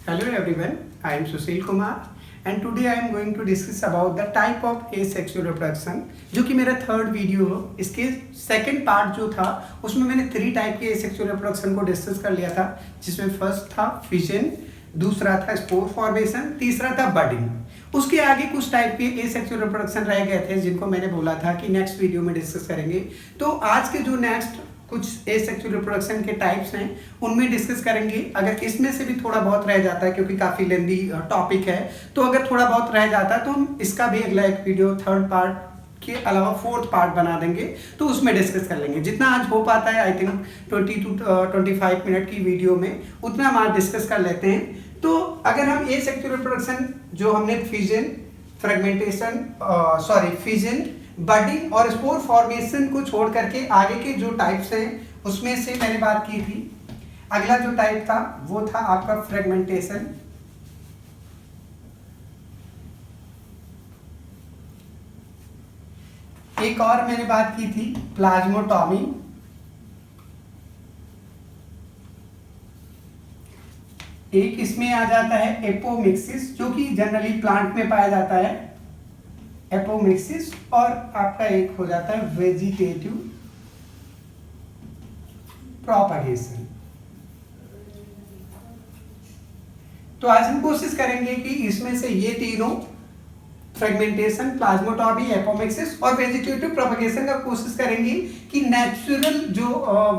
Hello everyone, I am Sushil Kumar and today I am going to discuss about the type of asexual reproduction जो कि मेरा third video हो। इसके second part जो था उसमें मैंने 3 टाइप के एसेक्सुअल रिप्रोडक्शन को डिस्कस कर लिया था, जिसमें फर्स्ट था फिजन, दूसरा था स्पोर फॉर्मेशन, तीसरा था बडिंग। उसके आगे कुछ टाइप के एसेक्सुअल रिप्रोडक्शन रह गए थे जिनको मैंने बोला था कि नेक्स्ट वीडियो में डिस्कस करेंगे। तो आज के जो नेक्स्ट कुछ एसेक्सुअल रिप्रोडक्शन के टाइप्स हैं उनमें डिस्कस करेंगे। अगर इसमें से भी थोड़ा बहुत रह जाता है क्योंकि काफ़ी लेंदी टॉपिक है, तो अगर थोड़ा बहुत रह जाता है तो हम इसका भी अगला एक वीडियो थर्ड पार्ट के अलावा फोर्थ पार्ट बना देंगे, तो उसमें डिस्कस कर लेंगे। जितना आज हो पाता है, आई थिंक 20 to 25 मिनट की वीडियो में उतना हम आज डिस्कस कर लेते हैं। तो अगर हम एसेक्सुअल रिप्रोडक्शन जो हमने फिजन, फिजन, बडिंग और स्पोर फॉर्मेशन को छोड़ करके आगे के जो टाइप्स हैं उसमें से मैंने बात की थी। अगला जो टाइप था वो था आपका फ्रेगमेंटेशन। एक और मैंने बात की थी प्लाज्मोटॉमी। एक इसमें आ जाता है एपोमिक्सिस, जो कि जनरली प्लांट में पाया जाता है, एपोमिक्सिस। और आपका एक हो जाता है वेजिटेटिव प्रोपगेशन। तो आज हम कोशिश करेंगे कि इसमें से ये तीनों फ्रेगमेंटेशन, प्लाज्मोटॉमी, एपोमिक्सिस और वेजिटेटिव प्रोपगेशन का कोशिश करेंगे कि नेचुरल जो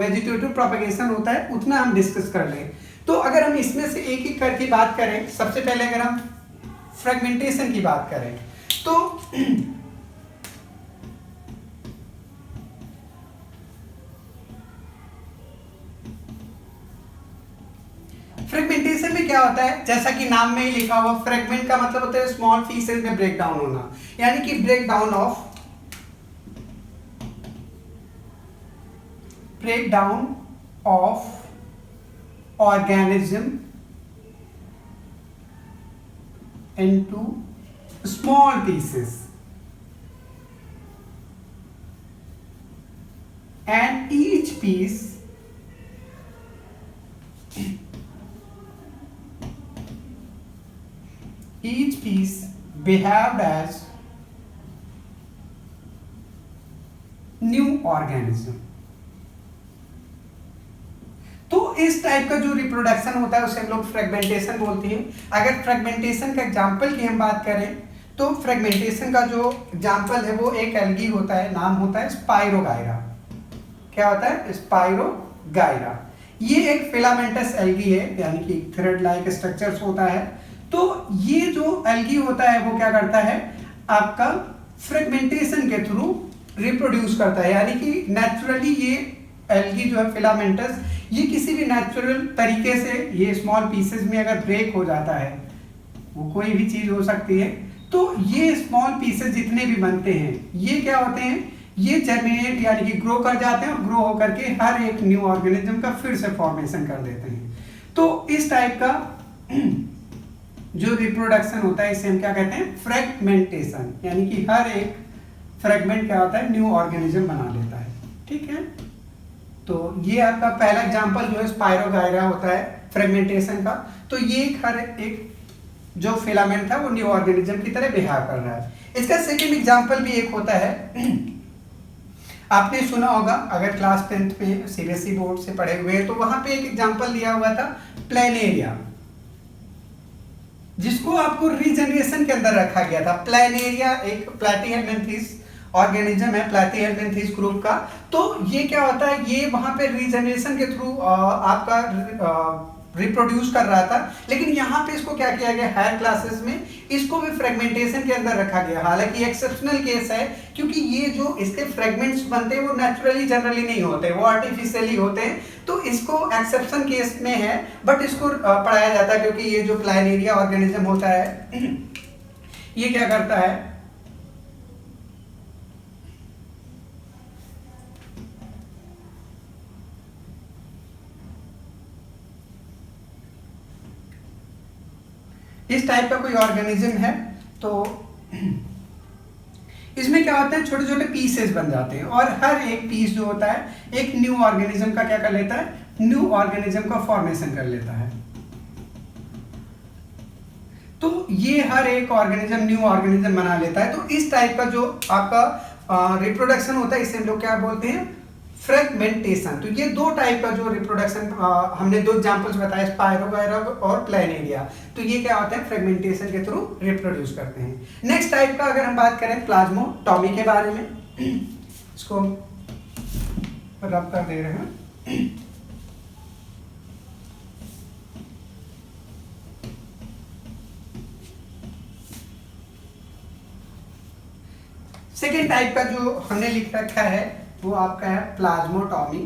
वेजिटेटिव प्रोपगेशन होता है उतना हम डिस्कस कर लें। तो अगर हम इसमें से एक एक करके बात करें, सबसे पहले अगर हम फ्रेगमेंटेशन की बात करें तो फ्रेगमेंटेशन में क्या होता है, जैसा कि नाम में ही लिखा हुआ, फ्रेगमेंट का मतलब होता है स्मॉल पीसेस में ब्रेक डाउन होना, यानी कि break down of organism into small pieces, and each piece behaved as new organism। तो इस टाइप का जो रिप्रोडक्शन होता है उसे हम लोग फ्रेगमेंटेशन बोलते हैं। अगर फ्रेगमेंटेशन का एग्जांपल की हम बात करें तो फ्रेगमेंटेशन का जो एग्जांपल है वो एक एल्गी होता है, नाम होता है स्पाइरोगायरा। क्या होता है? स्पाइरोगायरा। ये एक फिलामेंटस एल्गी है, यानी कि थ्रेड लाइक स्ट्रक्चर्स होता है। तो ये जो एल्गी होता है वो क्या करता है, आपका फ्रेगमेंटेशन के थ्रू रिप्रोड्यूस करता है, यानी कि नेचुरली ये एल्गी जो है फिलामेंटस, ये किसी भी नेचुरल तरीके से ये स्मॉल पीसेस में अगर ब्रेक हो जाता है, वो कोई भी चीज हो सकती है, तो ये स्मॉल पीसेस जितने भी बनते हैं ये क्या होते हैं, ये जर्मिनेट यानी कि ग्रो कर जाते हैं और ग्रो होकर के हर एक न्यू ऑर्गेनिज्म का फिर से फॉर्मेशन कर देते हैं। तो इस टाइप का जो रिप्रोडक्शन होता है इसे हम क्या कहते हैं, फ्रेगमेंटेशन, यानी कि हर एक फ्रेगमेंट क्या होता है, न्यू ऑर्गेनिज्म बना लेता है। ठीक है, तो ये आपका पहला एग्जांपल जो है स्पाइरोगायरा होता है फ्रेगमेंटेशन का। तो ये हर एक जो फिलामेंट था वो न्यू ऑर्गेनिज्म की तरह बिहेव कर रहा है। इसका सेकंड एग्जांपल भी एक होता है, आपने सुना होगा अगर क्लास 10th में सीबीएसई बोर्ड से पढ़े हुए हैं तो वहां पे एक एग्जांपल दिया हुआ था प्लेनेरिया, जिसको आपको रीजनरेशन के अंदर रखा गया था। प्लेनेरिया एक प्लैटीहेल्मिन्थेस ऑर्गेनिज्म है, प्लैटीहेल्मिन्थेस ग्रुप का। तो ये क्या होता है, ये वहां पे रीजनरेशन के थ्रू आपका रिप्रोड्यूस कर रहा था, लेकिन यहाँ पे इसको क्या किया गया, हायर क्लासेस में इसको भी फ्रेगमेंटेशन के अंदर रखा गया। हालांकि एक्सेप्शनल केस है, क्योंकि ये जो इसके फ्रेगमेंट्स बनते हैं वो नेचुरली जनरली नहीं होते, वो आर्टिफिशियली होते हैं। तो इसको एक्सेप्शन केस में है, बट इसको पढ़ाया जाता है क्योंकि ये जो प्लेनेरिया ऑर्गेनिज्म होता है ये क्या करता है, इस टाइप का कोई ऑर्गेनिज्म है तो इसमें क्या होता है, छोटे छोटे पीसेस बन जाते हैं और हर एक पीस जो होता है एक न्यू ऑर्गेनिज्म का क्या कर लेता है, न्यू ऑर्गेनिज्म का फॉर्मेशन कर लेता है। तो ये हर एक ऑर्गेनिज्म न्यू ऑर्गेनिज्म बना लेता है। तो इस टाइप का जो आपका रिप्रोडक्शन होता है इसे हम लोग क्या बोलते हैं, फ्रेगमेंटेशन। तो ये दो टाइप का जो रिप्रोडक्शन हमने दो एग्जांपल्स बताए, स्पाइरोगायरा और प्लानेरिया। तो ये क्या होता है, फ्रेगमेंटेशन के थ्रू रिप्रोड्यूस करते हैं। नेक्स्ट टाइप का अगर हम बात करें प्लाज्मोटॉमी के बारे में, इसको रब कर दे रहे हैं। सेकेंड टाइप का जो हमने लिख रखा है वो आपका है प्लाज्मोटॉमी।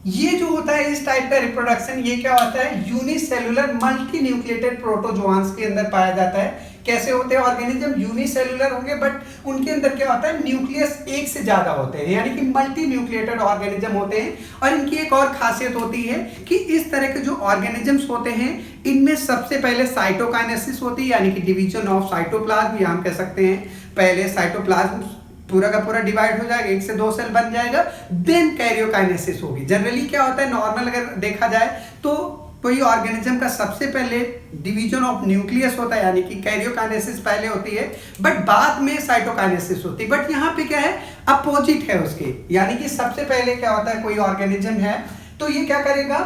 ये जो होता है इस टाइप का रिप्रोडक्शन, ये क्या होता है, यूनिसेलुलर मल्टी न्यूक्लिएटेड प्रोटोजोआंस के अंदर पाया जाता है। कैसे होते हैं ऑर्गेनिज्म, यूनिसेलुलर होंगे बट उनके अंदर क्या होता है, न्यूक्लियस एक से ज्यादा होते हैं, यानी कि मल्टी न्यूक्लिएटेड ऑर्गेनिज्म होते हैं। और इनकी एक और खासियत होती है कि इस तरह के जो ऑर्गेनिजम्स होते हैं इनमें सबसे पहले साइटोकाइनेसिस होती है, यानी कि डिवीजन ऑफ साइटोप्लाज्म, या हम कह सकते हैं पहले साइटोप्लाज्म पूरा का पूरा डिवाइड हो जाएगा, एक से दो सेल बन जाएगा, देन कैरियोकाइनेसिस होगी। जनरली क्या होता है, नॉर्मल अगर देखा जाए तो कोई ऑर्गेनिज्म का सबसे पहले डिवीजन ऑफ न्यूक्लियस होता है, यानी कि कैरियोकाइनेसिस पहले होती है बट बाद में साइटोकाइनेसिस होती है। बट यहाँ पे क्या है, अपोजिट है उसके, यानी कि सबसे पहले क्या होता है, कोई ऑर्गेनिज्म है तो ये क्या करेगा,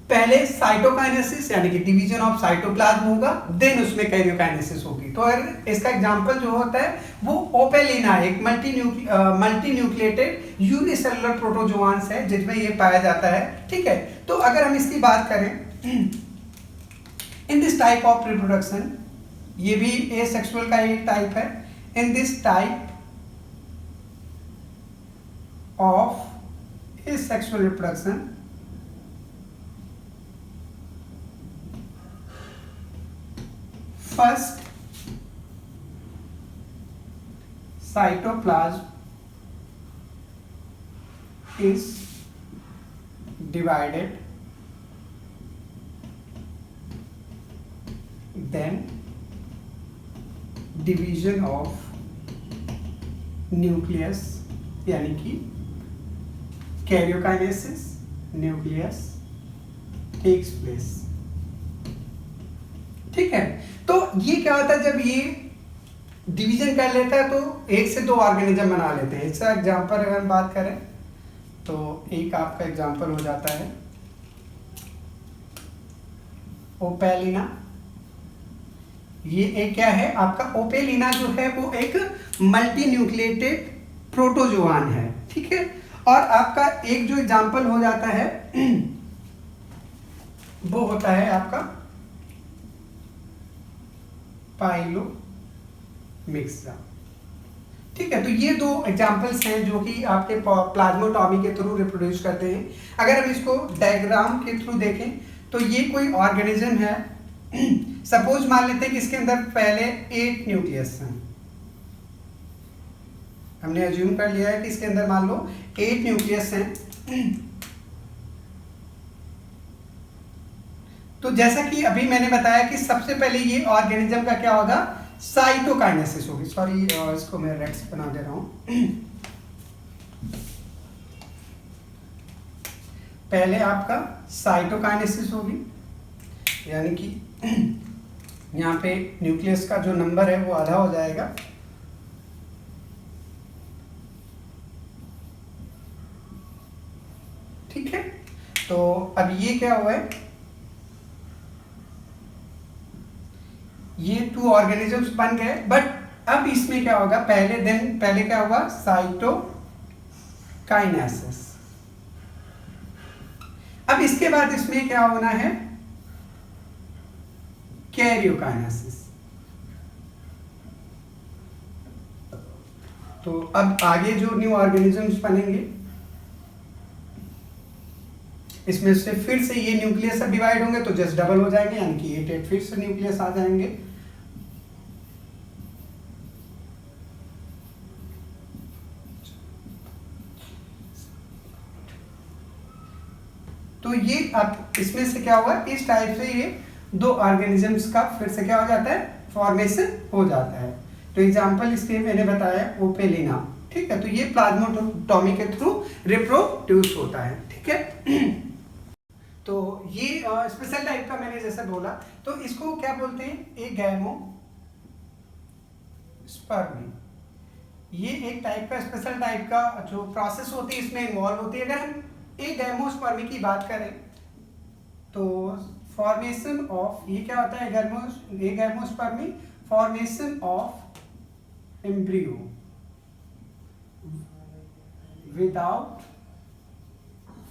पहले साइटोकाइनेसिस यानी कि डिवीजन ऑफ साइटोप्लाज्म होगा, देन उसमें कैरियोकाइनेसिस होगी। तो अगर इसका एग्जांपल जो होता है वो ओपेलिना, एक मल्टी न्यूक्लिएटेड यूनिसेलुलर प्रोटोजोआंस है जिसमें ये पाया जाता है। ठीक है, तो अगर हम इसकी बात करें, in this type of reproduction, ये भी एसेक्सुअल का एक टाइप है। In this type of asexual reproduction, first cytoplasm is divided, then division of nucleus यानी कि कैरियोकाइनेसिस, न्यूक्लियस टेक्स प्लेस। ठीक है, तो ये क्या होता है, जब ये डिवीजन कर लेता है तो एक से दो ऑर्गेनिज्म बना लेते हैं। इसका एग्जांपल अगर हम बात करें तो एक आपका एग्जांपल हो जाता है ओपेलिना। ये एक क्या है आपका, ओपेलिना जो है वो एक मल्टी न्यूक्लिएटेड प्रोटोजोआन है। ठीक है, और आपका एक जो एग्जांपल हो जाता है वो होता है आपका पाइलोमिक्सा। ठीक है, तो ये दो एग्जांपल्स हैं जो कि आपके प्लाज्मोटॉमी के थ्रू रिप्रोड्यूस करते हैं। अगर हम इसको डायग्राम के थ्रू देखें तो ये कोई ऑर्गेनिज्म है, सपोज मान लेते हैं कि इसके अंदर पहले 8 न्यूक्लियस हैं। हमने अज्यूम कर लिया है कि इसके अंदर मान लो 8 न्यूक्लियस हैं। तो जैसा कि अभी मैंने बताया कि सबसे पहले ये ऑर्गेनिज्म का क्या होगा, साइटोकाइनेसिस होगी। सॉरी, इसको मैं रेड से बना दे रहा हूं। पहले आपका साइटोकाइनेसिस होगी, यानी कि यहाँ पे न्यूक्लियस का जो नंबर है वो आधा हो जाएगा। ठीक है, तो अब ये क्या हुआ है, ये 2 ऑर्गेनिजम्स बन गए। बट अब इसमें क्या होगा, पहले क्या हुआ, साइटोकाइनेसिस। अब इसके बाद इसमें क्या होना है, कैरियोकाइनेसिस। तो अब आगे जो न्यू ऑर्गेनिजम्स बनेंगे इसमें से फिर से ये न्यूक्लियस सब डिवाइड होंगे तो जस्ट डबल हो जाएंगे, यानी कि 8 फिर से न्यूक्लियस आ जाएंगे। तो ये अब इसमें से क्या हुआ, इस टाइप से ये 2 ऑर्गेनिजम्स का फिर से क्या हो जाता है, फॉर्मेशन हो जाता है। तो एग्जांपल इसके मैंने बताया ओपेलिना। ठीक है, तो ये प्लाज्मोटॉमी के थ्रू रिप्रोड्यूस होता है। ठीक है, तो ये स्पेशल टाइप का मैंने जैसे बोला, तो इसको क्या बोलते हैं, ए गैमो स्पर्मी। ये एक टाइप का स्पेशल टाइप का जो प्रोसेस होती है इसमें इन्वॉल्व होती है। अगर हम ए गैमोस्पर्मी की बात करें तो फॉर्मेशन ऑफ, ये क्या होता है agamospermy, formation of embryo without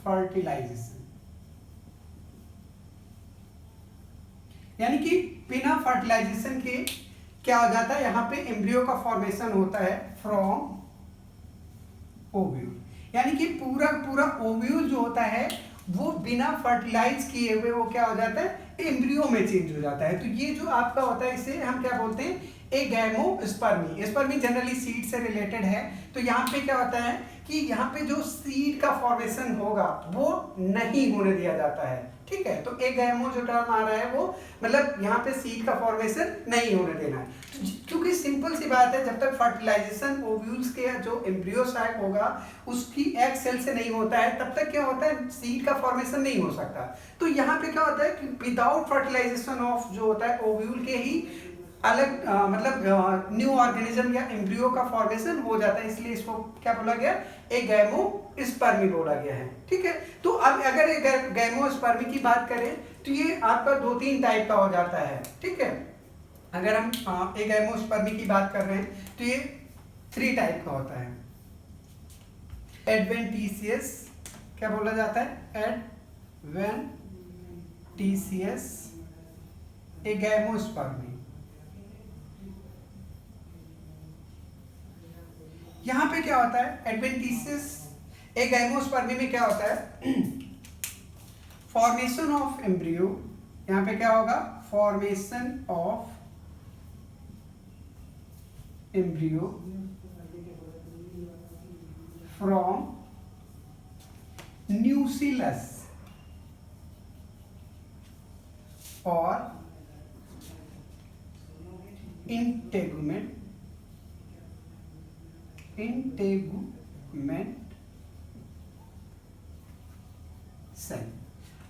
fertilisation, यानी कि बिना फर्टिलाइजेशन के क्या हो जाता है, यहाँ पे एम्ब्रियो का फॉर्मेशन होता है फ्रॉम ओव्यूल, यानी कि पूरा पूरा ओव्यूल जो होता है वो बिना फर्टिलाइज किए हुए वो क्या हो जाता है, एम्ब्रियो में चेंज हो जाता है। तो ये जो आपका होता है इसे हम क्या बोलते हैं, ए गैमोस्पर्मी। स्पर्मी जनरली सीड से रिलेटेड है। तो यहाँ पे क्या होता है कि यहाँ पे जो सीड का फॉर्मेशन होगा वो नहीं होने दिया जाता है, ठीक है। तो ए गैमो जो टर्म आ रहा है वो मतलब यहाँ पे सीड का फॉर्मेशन नहीं होने देना है। तो क्योंकि सिंपल सी बात है, जब तक फर्टिलाइजेशन ओव्यूल्स के जो एम्ब्रियो साइक होगा उसकी एग सेल से नहीं होता है, तब तक क्या होता है, सीड का फॉर्मेशन नहीं हो सकता। तो यहाँ पे क्या होता है कि विदाउट फर्टिलाइजेशन ऑफ जो होता है ओव्यूल के ही अलग मतलब न्यू ऑर्गेनिज्म या एम्ब्रियो का फॉर्मेशन हो जाता है, इसलिए इसको क्या बोला गया, ए गैमोस्पर्मी बोला गया है, ठीक है। तो अब अगर गैमोस्पर्मी की बात करें तो ये आपका 2-3 टाइप का हो जाता है, ठीक है। अगर हम ए गैमोस्पर्मी की बात कर रहे हैं तो ये 3 टाइप का होता है। एडवेंटिशियस क्या बोला जाता है, एडवेंटिशियस ए गैमोस्पर्मी। यहां पे क्या होता है, एडवेंटिशियस ए गैमोस्पर्मी में क्या होता है, फॉर्मेशन ऑफ एम्ब्रियो, यहां पे क्या होगा, फॉर्मेशन ऑफ एम्ब्रियो फ्रॉम न्यूसिलस और इंटेगुमेंट सेल।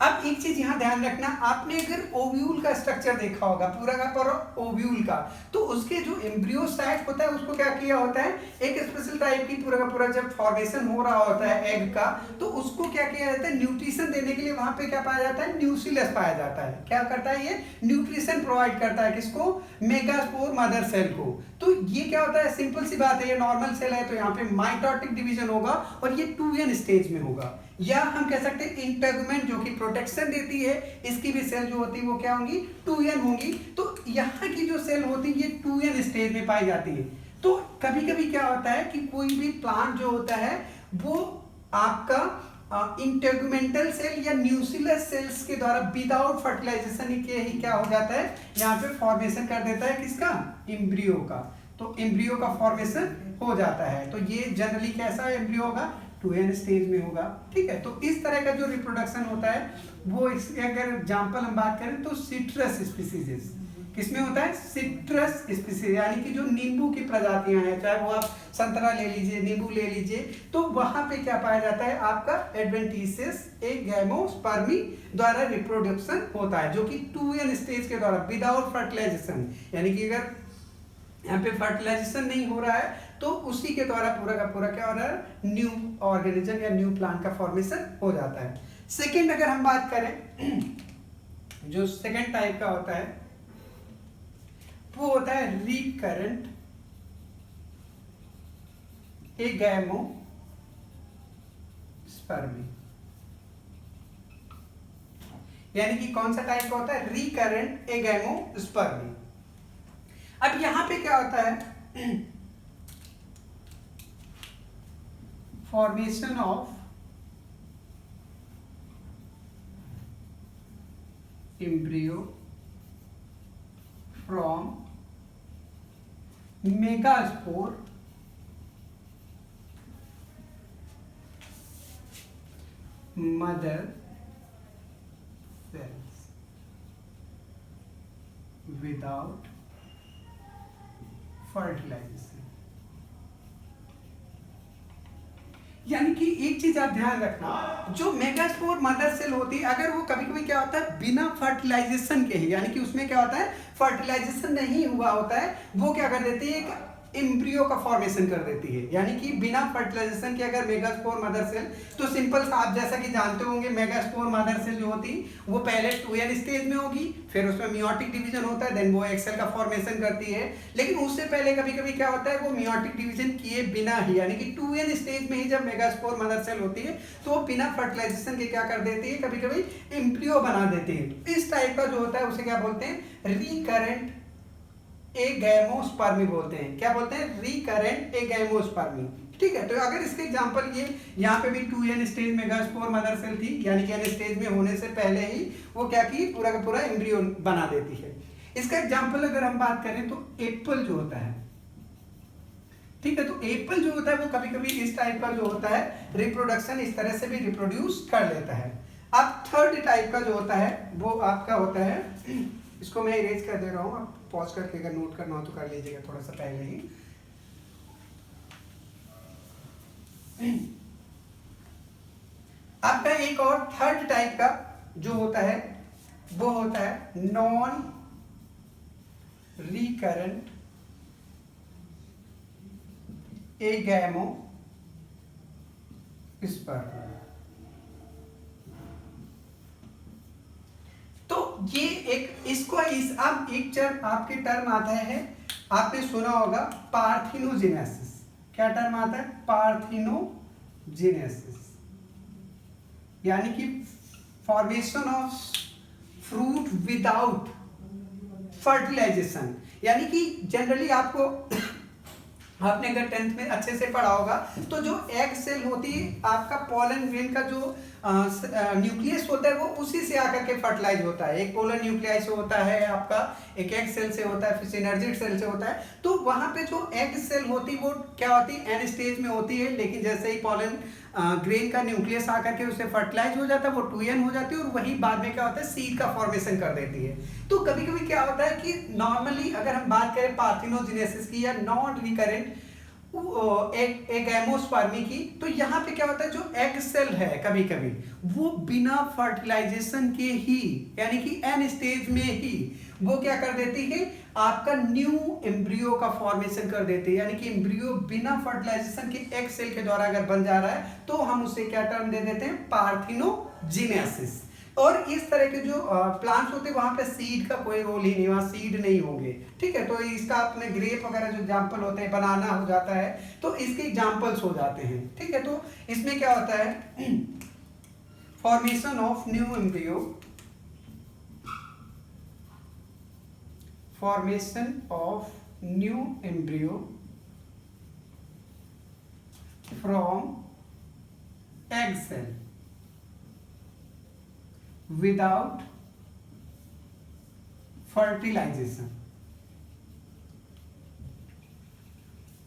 अब एक चीज यहां ध्यान रखना, आपने अगर ओव्यूल का स्ट्रक्चर देखा होगा पूरा का पूरा ओव्यूल का, तो उसके जो एम्ब्रियो साइट होता है उसको क्या किया होता है, एक स्पेशल टाइप की पूरा का पूरा जब फॉर्मेशन हो रहा होता है एग का, तो उसको क्या किया जाता है, न्यूट्रिशन देने के लिए वहां पे क्या पाया जाता है, न्यूसिलस पाया जाता है। क्या करता है, ये न्यूट्रिशन प्रोवाइड करता है किसको, मेगास्पोर मदर सेल को। तो ये क्या होता है, सिंपल सी बात है, ये नॉर्मल सेल है तो यहाँ पे माइटोटिक डिवीजन होगा और ये 2n स्टेज में होगा, या हम कह सकते हैं इंटेगुमेंट जो कि प्रोटेक्शन देती है, इसकी भी सेल जो होती है वो क्या होंगी, 2n होंगी। तो यहाँ की जो सेल होती है ये 2n स्टेज में पाई जाती है। तो कभी कभी क्या होता है कि कोई भी प्लांट जो होता है वो आपका इंटेगुमेंटल सेल या न्यूसिलस सेल्स के द्वारा विदाउट फर्टिलाइजेशन के ही क्या हो जाता है, यहाँ पे फॉर्मेशन कर देता है किसका, एम्ब्रियो का। तो एम्ब्रियो का फॉर्मेशन हो जाता है। तो ये जनरली कैसा एम्ब्रियो होगा, 2n स्टेज में होगा, ठीक है। तो इस तरह का जो रिप्रोडक्शन होता है वो इसके अगर एग्जांपल हम बात करें तो सिट्रस स्पीसीज, किसमें होता है, सिट्रस स्पीसीज, यानी कि जो नींबू की प्रजातियां हैं, चाहे वो आप संतरा ले लीजिए, नींबू ले लीजिए, तो वहां पे क्या पाया जाता है, आपका एडवेंटिशियस ए गैमोस्पर्मी द्वारा रिप्रोडक्शन होता है, जो कि 2n स्टेज के द्वारा विदाउट फर्टिलाइजेशन, यानी कि अगर यहाँ पे फर्टिलाइजेशन नहीं हो रहा है तो उसी के द्वारा पूरा का पूरा क्या हो रहा है, न्यू ऑर्गेनिज्म या न्यू प्लांट का फॉर्मेशन हो जाता है। सेकंड अगर हम बात करें, जो सेकंड टाइप का होता है वो होता है रिकरेंट ए गैमोस्पर्मी, यानी कि कौन सा टाइप का होता है, रिकरेंट ए गैमोस्पर्मी। अब यहां पे क्या होता है, formation of embryo from megaspore mother cells without fertilisation. यानी कि एक चीज आप ध्यान रखना, जो मेगास्पोर मदर सेल होती है, अगर वो कभी कभी क्या होता है बिना फर्टिलाइजेशन के ही, यानी कि उसमें क्या होता है फर्टिलाइजेशन नहीं हुआ होता है, वो क्या कर देती है एक एम्ब्रियो का फॉर्मेशन कर देती है। यानी कि बिना फर्टिलाइजेशन के अगर मेगास्पोर मदर सेल, तो सिंपल सा आप जैसा कि जानते होंगे मेगास्पोर मदर सेल जो होती वो पहले 2n स्टेज में होगी, फिर उसमें मियोटिक डिवीजन होता है, देन वो एक्स सेल का फॉर्मेशन करती है। लेकिन उससे पहले कभी कभी क्या होता है वो मियोटिक डिवीजन किए बिना ही, यानी कि 2n स्टेज में ही जब मेगास्पोर मदर सेल होती है तो वो बिना फर्टिलाइजेशन के क्या कर देती है कभी कभी एम्ब्रियो बना देती है। इस टाइप का जो होता है उसे क्या बोलते हैं रिकरेंट एगैमोस्पर्मी बोलते हैं। क्या बोलते हैं रिकरेंट एगैमोस्पर्मी। ठीक है, तो अगर इसके एग्जांपल ये यहाँ पे भी 2n stage megaspore mother cell थी, यानी कि n स्टेज में होने से पहले ही वो क्या की पूरा का पूरा एम्ब्रियो बना देती है। इसका एग्जांपल अगर हम बात करें तो एप्पल जो होता है, ठीक है, तो एप्पल जो होता है वो कभी कभी इस टाइप का जो होता है रिप्रोडक्शन इस तरह से भी रिप्रोड्यूस कर लेता है। अब थर्ड टाइप का जो होता है वो आपका होता है, इसको मैं इरेज कर दे रहा हूँ, आप पॉज करके अगर नोट करना हो तो कर लीजिएगा थोड़ा सा पहले ही। आपका एक और थर्ड टाइप का जो होता है वो होता है नॉन रिकरेंट एगैमो स्पर्म। तो ये एक इसको इस अब एक टर्म आपके टर्म आता है, आपने सुना होगा पार्थिनोजेनेसिस। क्या टर्म आता है पार्थिनोजेनेसिस, यानी कि formation of fruit without fertilisation. यानी कि जनरली आपको आपने अगर 10th में अच्छे से पढ़ा होगा तो जो एग सेल होती है आपका पोलन ग्रेन का जो न्यूक्लियस होता है वो उसी से आकर के फर्टिलाइज होता है। एक पोलन न्यूक्लियस होता है आपका, एक एग सेल से होता है, फिर सिनर्जिड सेल से होता है। तो वहां पे जो एग सेल होती है वो क्या होती है एन स्टेज में होती है, लेकिन जैसे ही पोलन ग्रेन का न्यूक्लियस आकर के उससे फर्टिलाइज हो जाता है वो 2n हो जाती है, और वही बाद में क्या होता है सीड का फॉर्मेशन कर देती है। तो कभी कभी क्या होता है कि नॉर्मली अगर हम बात करें पार्थिनोजेनेसिस की या नॉन रिकरेंट एगैमोस्पर्मी की, तो यहाँ पे क्या होता है जो एग सेल है कभी कभी वो बिना फर्टिलाइजेशन के ही, यानी कि एन स्टेज में ही वो क्या कर देती है आपका न्यू एम्ब्रियो का फॉर्मेशन कर देती है। यानी कि एम्ब्रियो बिना फर्टिलाइजेशन के एग सेल के द्वारा अगर बन जा रहा है तो हम उसे क्या टर्म दे देते हैं पार्थिनोजेनेसिस। और इस तरह के जो प्लांट्स होते हैं वहां पे सीड का कोई रोल ही नहीं, वहां सीड नहीं होंगे। ठीक है, तो इसका अपने ग्रेप वगैरह जो एग्जांपल होते हैं, बनाना हो जाता है तो इसके एग्जांपल्स हो जाते हैं। ठीक है, तो इसमें क्या होता है formation of new embryo, formation of new embryo from egg cell without fertilization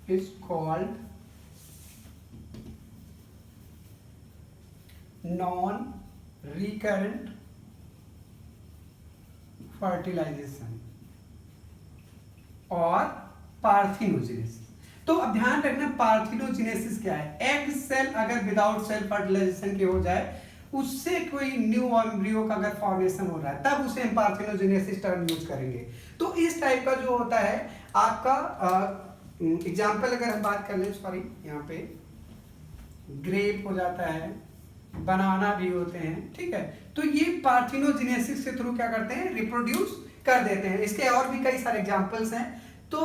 is called non-recurrent fertilization और पार्थिनोजेनेसिस। तो अब ध्यान रखना पार्थिनोजेनेसिस क्या है, एग सेल अगर विदाउट सेल फर्टिलाइजेशन के हो जाए उससे कोई न्यू एम्ब्रियो का अगर फॉर्मेशन हो रहा है तब उसे हम पार्थिनोजेनेसिस टर्म यूज करेंगे। तो इस टाइप का जो होता है आपका एग्जांपल अगर हम बात कर लें, सॉरी यहाँ पे ग्रेप हो जाता है, बनाना भी होते हैं। ठीक है, तो ये पार्थिनोजेनेसिस के थ्रू क्या करते हैं रिप्रोड्यूस कर देते हैं। इसके और भी कई सारे एग्जांपल्स हैं। तो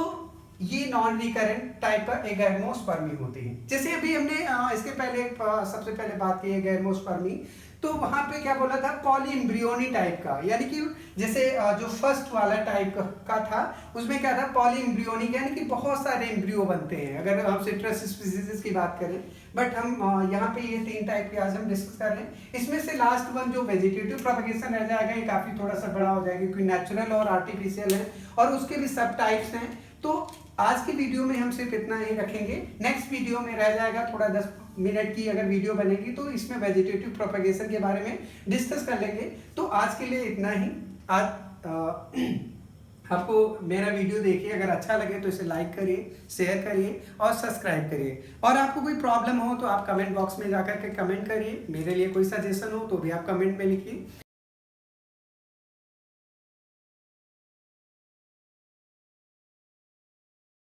ये नॉन रिकरेंट टाइप का एगैमोस्पर्मी होती है। जैसे अभी हमने इसके पहले सबसे पहले बात की एगैमोस्पर्मी, तो वहां पे क्या बोला था पॉलीएम्ब्रियोनी टाइप का, यानी कि जैसे जो फर्स्ट वाला टाइप का था उसमें क्या था पॉलीएम्ब्रियोनिक, यानी कि बहुत सारे एम्ब्रियो बनते हैं अगर हम सिट्रस स्पीसीज की बात करें। बट हम यहाँ पे ये 3 टाइप के आज हम डिस्कस कर रहे हैं। इसमें से लास्ट वन जो वेजिटेटिव प्रोपगेशन रह जाएगा ये काफी थोड़ा सा बड़ा हो जाएगा क्योंकि नेचुरल और आर्टिफिशियल है और उसके भी सब टाइप्स हैं। तो आज की वीडियो में हम सिर्फ इतना ही रखेंगे। नेक्स्ट वीडियो में रह जाएगा थोड़ा 10 मिनट की अगर वीडियो बनेगी तो इसमें वेजिटेटिव प्रोपगेशन के बारे में डिस्कस कर लेंगे। तो आज के लिए इतना ही। आज आपको मेरा वीडियो देखिए, अगर अच्छा लगे तो इसे लाइक करिए, शेयर करिए और सब्सक्राइब करिए। और आपको कोई प्रॉब्लम हो तो आप कमेंट बॉक्स में जाकर के कमेंट करिए, मेरे लिए कोई सजेशन हो तो भी आप कमेंट में लिखिए।